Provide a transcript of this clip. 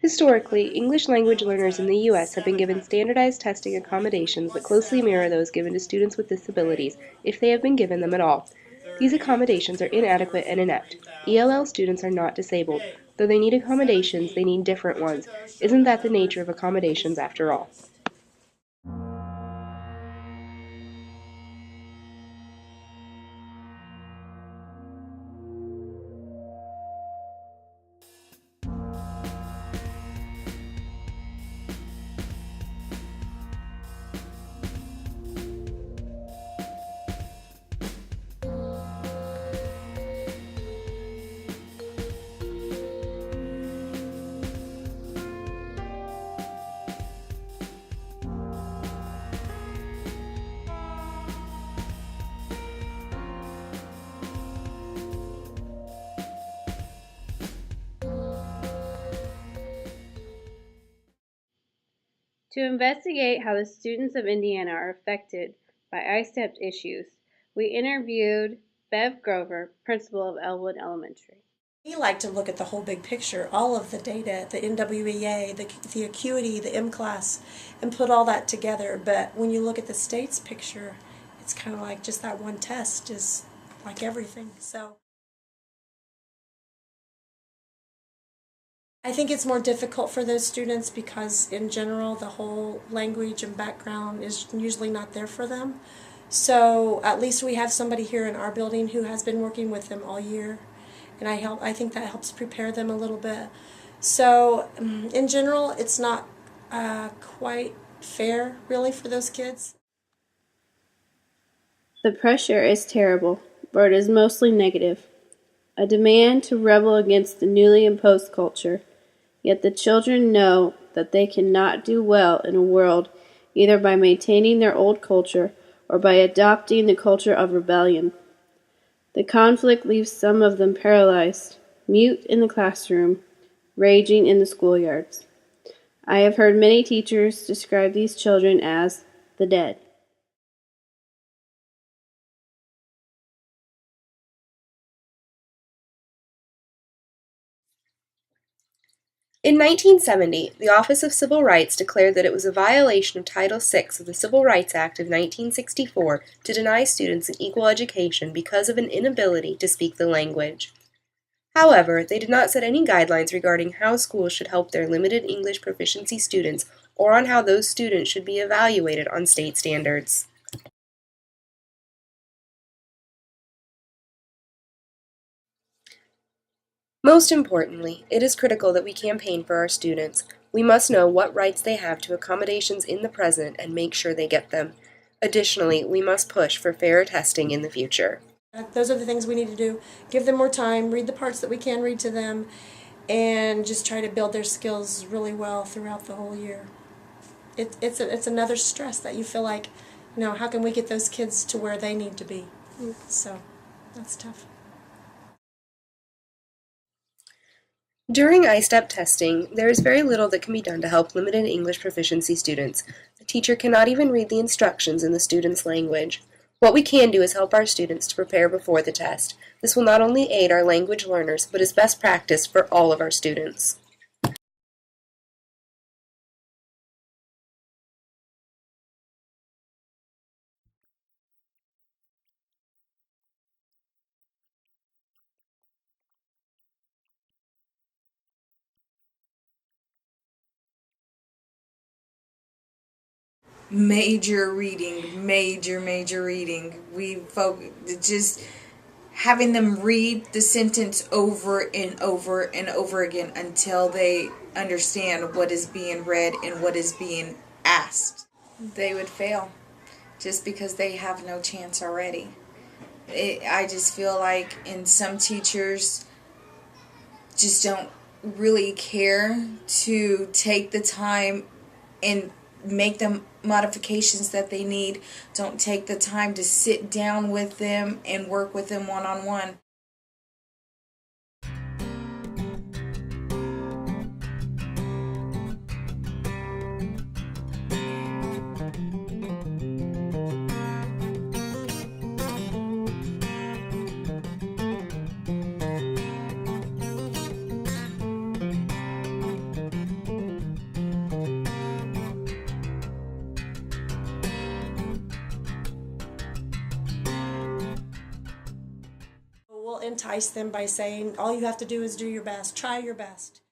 Historically, English language learners in the U.S. have been given standardized testing accommodations that closely mirror those given to students with disabilities, if they have been given them at all. These accommodations are inadequate and inept. ELL students are not disabled. Though they need accommodations, they need different ones. Isn't that the nature of accommodations after all? To investigate how the students of Indiana are affected by ISTEP issues, we interviewed Bev Grover, principal of Elwood Elementary. We like to look at the whole big picture, all of the data, the NWEA, the acuity, the M class, and put all that together. But when you look at the state's picture, it's kind of like just that one test is like everything. So I think it's more difficult for those students because in general the whole language and background is usually not there for them. So at least we have somebody here in our building who has been working with them all year, and I think that helps prepare them a little bit. So in general, it's not quite fair really for those kids. The pressure is terrible, but it is mostly negative. A demand to rebel against the newly imposed culture. Yet the children know that they cannot do well in a world either by maintaining their old culture or by adopting the culture of rebellion. The conflict leaves some of them paralyzed, mute in the classroom, raging in the schoolyards. I have heard many teachers describe these children as the dead. In 1970, the Office of Civil Rights declared that it was a violation of Title VI of the Civil Rights Act of 1964 to deny students an equal education because of an inability to speak the language. However, they did not set any guidelines regarding how schools should help their limited English proficiency students or on how those students should be evaluated on state standards. Most importantly, it is critical that we campaign for our students. We must know what rights they have to accommodations in the present and make sure they get them. Additionally, we must push for fairer testing in the future. Those are the things we need to do. Give them more time, read the parts that we can read to them, and just try to build their skills really well throughout the whole year. It's another stress that you feel like, how can we get those kids to where they need to be? So that's tough. During ISTEP testing, there is very little that can be done to help limited English proficiency students. The teacher cannot even read the instructions in the student's language. What we can do is help our students to prepare before the test. This will not only aid our language learners, but is best practice for all of our students. Major reading, major reading. Just having them read the sentence over and over and over again until they understand what is being read and what is being asked. They would fail just because they have no chance already. I just feel like some teachers just don't really care to take the time and make them modifications that they need. Don't take the time to sit down with them and work with them one-on-one. entice them by saying, all you have to do is do your best, try your best.